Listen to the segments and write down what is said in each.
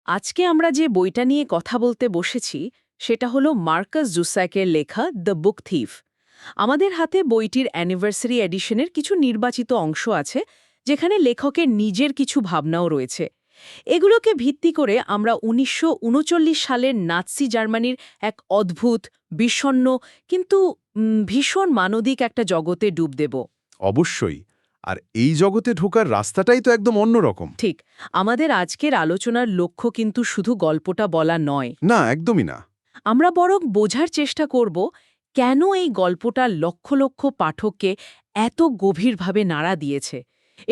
আজকে আমরা যে বইটা নিয়ে কথা বলতে বসেছি সেটা হলো মার্কাস জুসাকের লেখা দ্য বুক থিফ। আমাদের হাতে বইটির অ্যানিভার্সারি এডিশনের কিছু নির্বাচিত অংশ আছে, যেখানে লেখকের নিজের কিছু ভাবনাও রয়েছে। এগুলোকে ভিত্তি করে আমরা ১৯৩৯ সালের নাৎসি জার্মানির এক অদ্ভুত, বিষণ্ণ কিন্তু ভীষণ মানবিক একটা জগতে ডুব দেব। অবশ্যই। আর এই জগতে ঢোকার রাস্তাটাই তো একদম অন্যরকম। ঠিক, আমাদের আজকের আলোচনার লক্ষ্য কিন্তু শুধু গল্পটা বলা নয়। না, একদমই না। আমরা বরং বোঝার চেষ্টা করব কেন এই গল্পটা লক্ষ লক্ষ পাঠককে এত গভীরভাবে নাড়া দিয়েছে,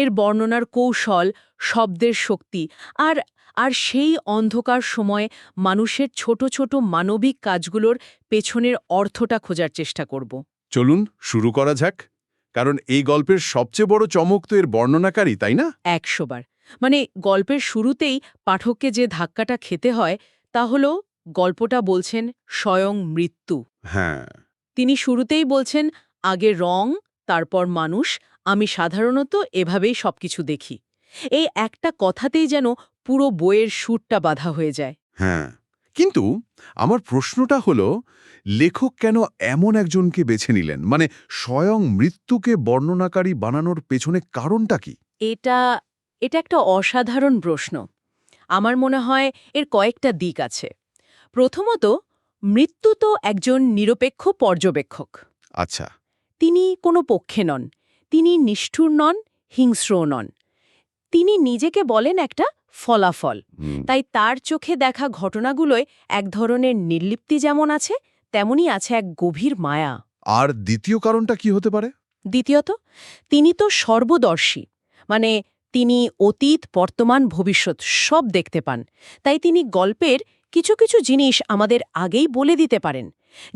এর বর্ণনার কৌশল, শব্দের শক্তি আর আর সেই অন্ধকার সময়ে মানুষের ছোট ছোট মানবিক কাজগুলোর পেছনের অর্থটা খোঁজার চেষ্টা করব। চলুন শুরু করা যাক। কারণ এই গল্পের সবচেয়ে বড় চমক তো এর বর্ণনাকারী, তাই না? ১০০ বার। মানে গল্পের শুরুতেই পাঠককে যে ধাক্কাটা খেতে হয় তা হলো গল্পটা বলছেন স্বয়ং মৃত্যু। হ্যাঁ। তিনি শুরুতেই বলছেন, আগে রং, তারপর মানুষ, আমি সাধারণত এভাবেই সবকিছু দেখি। এই একটা কথাতেই যেন পুরো বইয়ের সুরটা বাঁধা হয়ে যায়। হ্যাঁ, কিন্তু আমার প্রশ্নটা হলো, লেখক কেন এমন একজনকে বেছে নিলেন? মানে স্বয়ং মৃত্যুকে বর্ণনাকারী বানানোর পেছনে কারণটা কি? এটা এটা একটা অসাধারণ প্রশ্ন। আমার মনে হয় এর কয়েকটা দিক আছে। প্রথমত, মৃত্যু তো একজন নিরপেক্ষ পর্যবেক্ষক। আচ্ছা। তিনি কোনো পক্ষে নন, তিনি নিষ্ঠুর নন, হিংস্রও নন। তিনি নিজেকে বলেন একটা ফলাফল। হুম। তাই তার চোখে দেখা ঘটনাগুলোয় এক ধরনের নির্লিপ্তি যেমন আছে, তেমনই আছে এক গভীর মায়া। আর দ্বিতীয় কারণটা কি হতে পারে? দ্বিতীয়ত, তিনি তো সর্বদর্শী। মানে তিনি অতীত, বর্তমান, ভবিষ্যৎ সব দেখতে পান। তাই তিনি গল্পের কিছু কিছু জিনিস আমাদের আগেই বলে দিতে পারেন,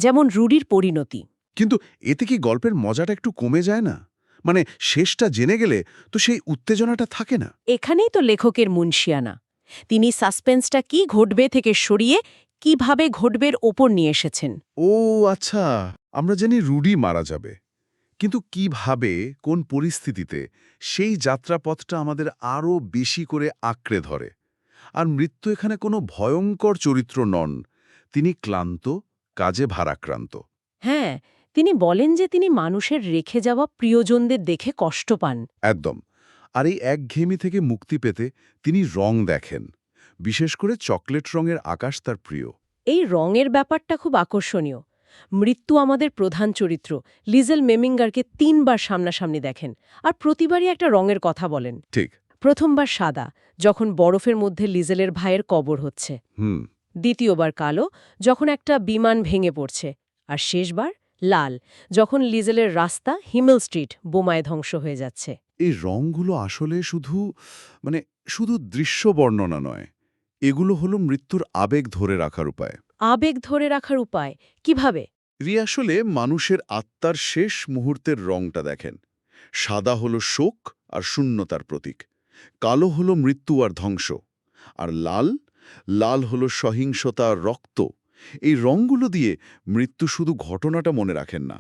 যেমন রুডির পরিণতি। কিন্তু এতে কি গল্পের মজাটা একটু কমে যায় না? মানে শেষটা জেনে গেলে তো সেই উত্তেজনাটা থাকে না। এখানেই তো লেখকের মুনশিয়ানা। তিনি সাসপেন্সটা কি ঘটবে থেকে সরিয়ে কিভাবে ঘটবের ওপর নিয়ে এসেছেন। ও আচ্ছা, আমরা জানি রুডি মারা যাবে, কিন্তু কিভাবে, কোন পরিস্থিতিতে, সেই যাত্রাপথটা আমাদের আরও বেশি করে আঁকড়ে ধরে। আর মৃত্যু এখানে কোনো ভয়ঙ্কর চরিত্র নন, তিনি ক্লান্ত, কাজে ভারাক্রান্ত। হ্যাঁ, তিনি বলেন যে তিনি মানুষের রেখে যাওয়া প্রিয়জনদের দেখে কষ্ট পান। একদম। আর এই একঘেয়েমি থেকে মুক্তি পেতে তিনি রং দেখেন, বিশেষ করে চকলেট রঙের আকাশ তার প্রিয়। এই রঙের ব্যাপারটা খুব আকর্ষণীয়। মৃত্যু আমাদের প্রধান চরিত্র লিজেল মেমিঙ্গারকে ৩ বার সামনাসামনি দেখেন, আর প্রতিবারই একটা রঙের কথা বলেন। ঠিক। প্রথমবার সাদা, যখন বরফের মধ্যে লিজেলের ভাইয়ের কবর হচ্ছে। হুম। দ্বিতীয়বার কালো, যখন একটা বিমান ভেঙে পড়ছে। আর শেষবার লাল, যখন লিজেলের রাস্তা হিমেল স্ট্রিট বোমায় ধ্বংস হয়ে যাচ্ছে। এই রঙগুলো আসলে শুধু দৃশ্য বর্ণনা নয়, এগুলো হলো মৃত্যুর আবেগ ধরে রাখার উপায়। আবেগ ধরে রাখার উপায় কিভাবে? আসলে মানুষের আত্মার শেষ মুহূর্তের রংটা দেখেন। সাদা হলো শোক আর শূন্যতার প্রতীক, কালো হলো মৃত্যু আর ধ্বংস, আর লাল লাল হলো সহিংসতা আর রক্ত। এই রংগুলো দিয়ে মৃত্যু শুধু ঘটনাটা মনে রাখেন না,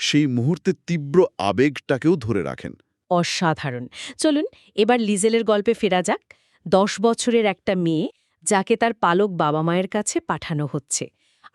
সেই মুহূর্তের তীব্র আবেগটাকেও ধরে রাখেন। অসাধারণ। চলুন এবার লিজেলের গল্পে ফেরা যাক। ১০ বছরের একটা মেয়ে, যাকে তার পালক বাবা মায়ের কাছে পাঠানো হচ্ছে,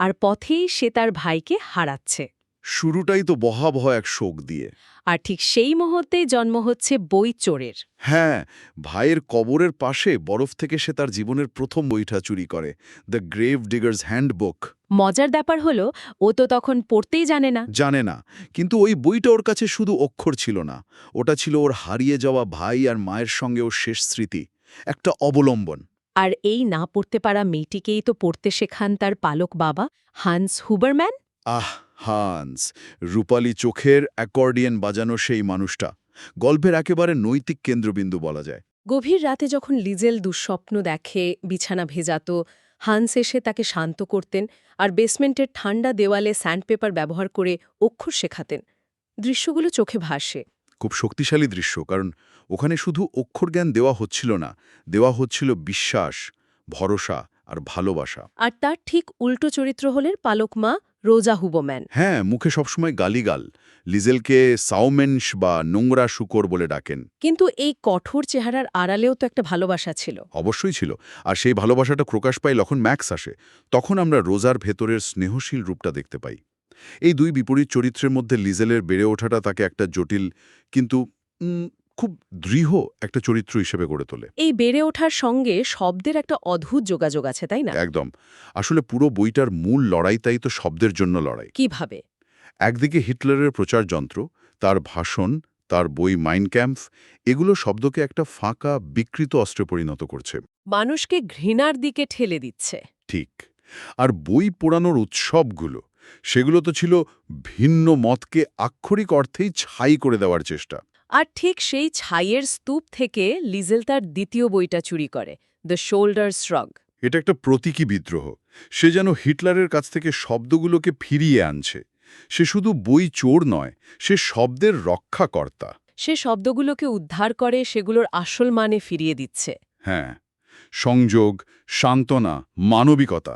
আর পথেই সে তার ভাইকে হারাচ্ছে। শুরুটাই তো ভয়াবহ এক শোক দিয়ে। আর ঠিক সেই মুহূর্তেই জন্ম হচ্ছে বই চোরের। হ্যাঁ, ভাইয়ের কবরের পাশে বরফ থেকে সে তার জীবনের প্রথম বইটা চুরি করে, দ্য গ্রেভ ডিগার্স হ্যান্ডবুক। মজার ব্যাপার হলো, ও তো তখন পড়তেই জানে না। জানে না, কিন্তু ওই বইটা ওর কাছে শুধু অক্ষর ছিল না, ওটা ছিল ওর হারিয়ে যাওয়া ভাই আর মায়ের সঙ্গে ওর শেষ স্মৃতি, একটা অবলম্বন। আর এই না পড়তে পারা মেয়েটিকেই তো পড়তে শেখান তার পালক বাবা, হান্স হুবারম্যান। আহ, হান্স, রূপালী চোখের অ্যাকর্ডিয়ন বাজানো সেই মানুষটা গল্পের একেবারে নৈতিক কেন্দ্রবিন্দু বলা যায়। গভীর রাতে যখন লিজেল দুঃস্বপ্ন দেখে, বিছানা ভেজাত, হান্স এসে তাকে শান্ত করতেন আর বেসমেন্টের ঠান্ডা দেওয়ালে স্যান্ডপেপার ব্যবহার করে অক্ষর শেখাতেন। দৃশ্যগুলো চোখে ভাসে। খুব শক্তিশালী দৃশ্য, কারণ ওখানে শুধু অক্ষরজ্ঞান দেওয়া হচ্ছিল না, দেওয়া হচ্ছিল বিশ্বাস, ভরসা আর ভালোবাসা। আর তার ঠিক উল্টো চরিত্র হলেন পালক মা রোজা হুবম্যান। হ্যাঁ, মুখে সবসময় গালিগাল, লিজেলকে সাউমেনশ বা নোংরা শুকর বলে ডাকেন। কিন্তু এই কঠোর চেহারার আড়ালেও তো একটা ভালোবাসা ছিল। অবশ্যই ছিল, আর সেই ভালোবাসাটা প্রকাশ পায় যখন ম্যাক্স আসে। তখন আমরা রোজার ভেতরের স্নেহশীল রূপটা দেখতে পাই। এই দুই বিপরীত চরিত্রের মধ্যে লিজেলের বেড়ে ওঠাটা তাকে একটা জটিল কিন্তু খুব দৃঢ় একটা চরিত্র হিসেবে গড়ে তোলে। এই বেড়ে ওঠার সঙ্গে শব্দের একটা অদ্ভুত যোগাযোগ আছে, তাই না? একদম। আসলে পুরো বইটার মূল লড়াইটাই তো শব্দের জন্য লড়াই। কিভাবে? একদিকে হিটলারের প্রচারযন্ত্র, তার ভাষণ, তার বই মাইন ক্যাম্প, এগুলো শব্দকে একটা ফাঁকা বিকৃত অস্ত্রে পরিণত করছে। মানুষকে ঘৃণার দিকে ঠেলে দিচ্ছে। ঠিক। আর বই পোড়ানোর উৎসবগুলো, সেগুলো তো ছিল ভিন্ন মতকে আক্ষরিক অর্থেই ছাই করে দেওয়ার চেষ্টা। আর ঠিক সেই ছাইয়ের স্তূপ থেকে লিজেল তার দ্বিতীয় বইটা চুরি করে, দ্য শোল্ডার শ্রগ। এটা একটা প্রতীকী বিদ্রোহ। সে যেন হিটলারের কাছ থেকে শব্দগুলোকে ফিরিয়ে আনছে। সে শুধু বই চোর নয়, সে শব্দের রক্ষাকর্তা। সে শব্দগুলোকে উদ্ধার করে সেগুলোর আসল মানে ফিরিয়ে দিচ্ছে। হ্যাঁ, সংযোগ, সান্ত্বনা, মানবিকতা।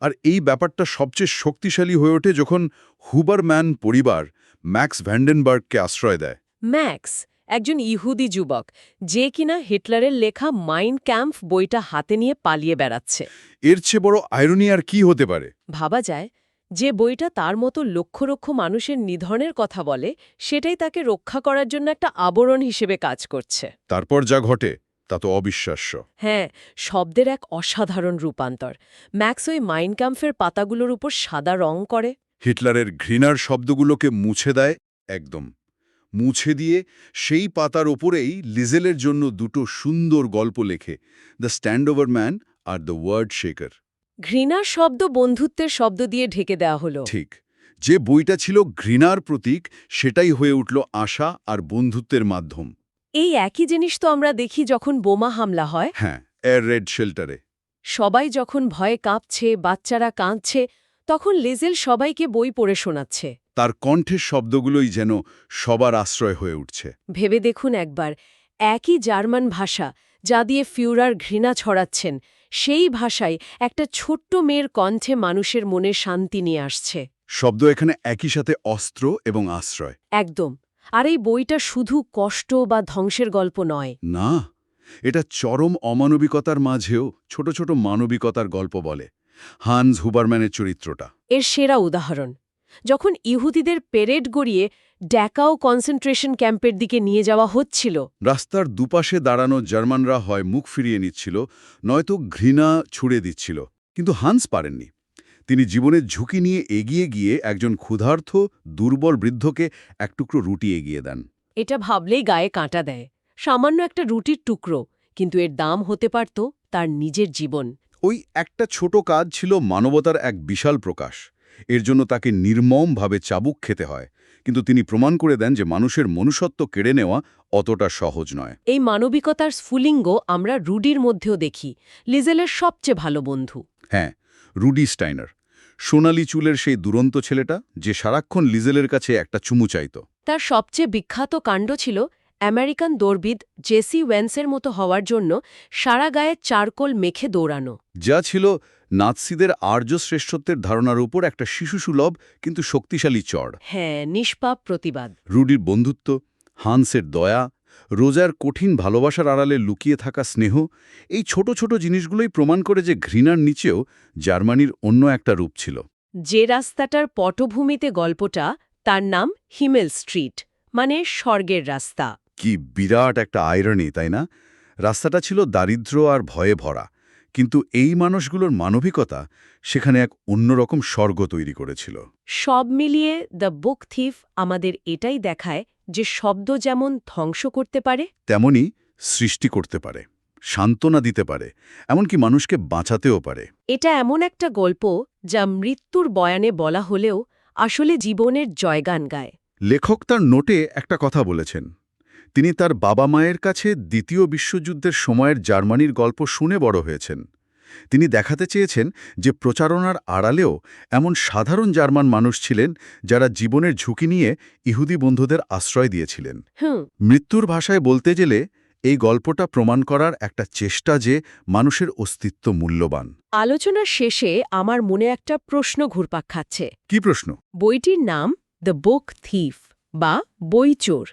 আর এই ব্যাপারটা সবচেয়ে শক্তিশালী হয়ে ওঠে যখন হুবারম্যান পরিবার ম্যাক্স ভ্যান্ডেনবার্গকে আশ্রয় দেয়। ম্যাক্স একজন ইহুদি যুবক, যে কিনা হিটলারের লেখা মাইন ক্যাম্প বইটা হাতে নিয়ে পালিয়ে বেড়াচ্ছে। এর চেয়ে বড় আইরনি আর কি হতে পারে? ভাবা যায়, যে বইটা তার মতো লক্ষ লক্ষ মানুষের নিধনের কথা বলে, সেটাই তাকে রক্ষা করার জন্য একটা আবরণ হিসেবে কাজ করছে। তারপর যা ঘটে তা তো অবিশ্বাস্য। হ্যাঁ, শব্দের এক অসাধারণ রূপান্তর। ম্যাক্স ওই মাইন ক্যাম্পের পাতাগুলোর উপর সাদা রং করে। হিটলারের ঘৃণার শব্দগুলোকে মুছে দেয়, একদম মুছে দিয়ে সেই পাতার ওপরেই লিজেলের জন্য দুটো সুন্দর গল্প লেখে, দ্য স্ট্যান্ডওভার ম্যান আর দ্য ওয়ার্ড শেকার। ঘৃণার শব্দ বন্ধুত্বের শব্দ দিয়ে ঢেকে দেওয়া হলো। ঠিক, যে বইটা ছিল ঘৃণার প্রতীক, সেটাই হয়ে উঠল আশা আর বন্ধুত্বের মাধ্যম। এই একই জিনিস তো আমরা দেখি যখন বোমা হামলা হয়। হ্যাঁ, এয়ার রেড শেল্টারে। সবাই যখন ভয়ে কাঁপছে, বাচ্চারা কাঁদছে, তখন লিজেল সবাইকে বই পড়ে শোনাচ্ছে। তার কণ্ঠের শব্দগুলোই যেন সবার আশ্রয় হয়ে উঠছে। ভেবে দেখুন একবার, একই জার্মান ভাষা যা দিয়ে ফিউরার ঘৃণা ছড়াচ্ছেন, সেই ভাষায় একটা ছোট্ট মেয়ের কণ্ঠে মানুষের মনে শান্তি নিয়ে আসছে। শব্দ এখানে একই সাথে অস্ত্র এবং আশ্রয়। একদম। আর এই বইটা শুধু কষ্ট বা ধ্বংসের গল্প নয়। না, এটা চরম অমানবিকতার মাঝেও ছোট ছোট মানবিকতার গল্প বলে। হান্স হুবারম্যানের চরিত্রটা এর সেরা উদাহরণ। যখন ইহুদিদের পেরেড গড়িয়ে ড্যাকাও কনসেন্ট্রেশন ক্যাম্পের দিকে নিয়ে যাওয়া হচ্ছিল, রাস্তার দুপাশে দাঁড়ানো জার্মানরা হয় মুখ ফিরিয়ে নিচ্ছিল, নয়তো ঘৃণা ছুড়ে দিচ্ছিল। কিন্তু হান্স পারেননি। তিনি জীবনের ঝুঁকি নিয়ে এগিয়ে গিয়ে একজন ক্ষুধার্ত দুর্বল বৃদ্ধকে এক টুকরো রুটি এগিয়ে দেন। এটা ভাবলেই গায়ে কাঁটা দেয়। সামান্য একটা রুটির টুকরো, কিন্তু এর দাম হতে পারত তার নিজের জীবন। ওই একটা ছোট কাজ ছিল মানবতার এক বিশাল প্রকাশ। এর জন্য তাকে নির্মমভাবে চাবুক খেতে হয়, কিন্তু তিনি প্রমাণ করে দেন যে মানুষের মনুষ্যত্ব কেড়ে নেওয়া অতটা সহজ নয়। এই মানবিকতার স্ফুলিঙ্গ আমরা রুডির মধ্যেও দেখি, লিজেলের সবচেয়ে ভালো বন্ধু। হ্যাঁ, রুডি স্টাইনার, সোনালি চুলের সেই দুরন্ত ছেলেটা যে সারাক্ষণ লিজেলের কাছে একটা চুমু চাইত। তার সবচেয়ে বিখ্যাত কাণ্ড ছিল আমেরিকান দৌড়বিদ জেসি ওয়েন্সের মতো হওয়ার জন্য সারা গায়ে চারকোল মেখে দৌড়ানো, যা ছিল নাৎসিদের আর্য শ্রেষ্ঠত্বের ধারণার উপর একটা শিশুসুলভ কিন্তু শক্তিশালী চড়। হ্যাঁ, নিষ্পাপ প্রতিবাদ। রুডির বন্ধুত্ব, হান্সের দয়া, রোজার কঠিন ভালোবাসার আড়ালে লুকিয়ে থাকা স্নেহ, এই ছোট ছোট জিনিসগুলোই প্রমাণ করে যে ঘৃণার নিচেও জার্মানির অন্য একটা রূপ ছিল। যে রাস্তাটার পটভূমিতে গল্পটা, তার নাম হিমেল স্ট্রিট, মানে স্বর্গের রাস্তা। কি বিরাট একটা আইরনি, তাই না? রাস্তাটা ছিল দারিদ্র্য আর ভয়ে ভরা, কিন্তু এই মানুষগুলোর মানবিকতা সেখানে এক অন্যরকম স্বর্গ তৈরি করেছিল। সব মিলিয়ে দ্য বুক থিফ আমাদের এটাই দেখায় যে শব্দ যেমন ধ্বংস করতে পারে, তেমনি সৃষ্টি করতে পারে, সান্ত্বনা দিতে পারে, এমনকি মানুষকে বাঁচাতেও পারে। এটা এমন একটা গল্প যা মৃত্যুর বয়ানে বলা হলেও আসলে জীবনের জয়গান গায়। লেখক তার নোটে একটা কথা বলেছেন। তিনি তার বাবা মায়ের কাছে দ্বিতীয় বিশ্বযুদ্ধের সময়ের জার্মানির গল্প শুনে বড় হয়েছেন। তিনি দেখাতে চেয়েছেন যে প্রচারণার আড়ালেও এমন সাধারণ জার্মান মানুষ ছিলেন যারা জীবনের ঝুঁকি নিয়ে ইহুদি বন্ধুদের আশ্রয় দিয়েছিলেন। মৃত্যুর ভাষায় বলতে গেলে এই গল্পটা প্রমাণ করার একটা চেষ্টা যে মানুষের অস্তিত্ব মূল্যবান। আলোচনার শেষে আমার মনে একটা প্রশ্ন ঘুরপাক খাচ্ছে। কি প্রশ্ন? বইটির নাম দ্য বুক থিফ, বা বই চোর।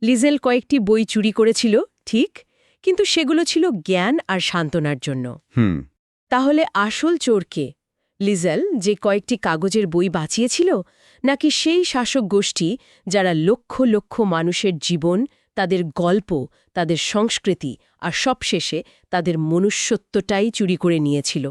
লিজেল কয়েকটি বই চুরি করেছিল, ঠিক, কিন্তু সেগুলো ছিল জ্ঞান আর সান্ত্বনার জন্য। তাহলে আসল চোর কে? লিজেল, যে কয়েকটি কাগজের বই বাঁচিয়েছিল, নাকি সেই শাসক গোষ্ঠী যারা লক্ষ লক্ষ মানুষের জীবন, তাদের গল্প, তাদের সংস্কৃতি আর সবশেষে তাদের মনুষ্যত্বটাই চুরি করে নিয়েছিল?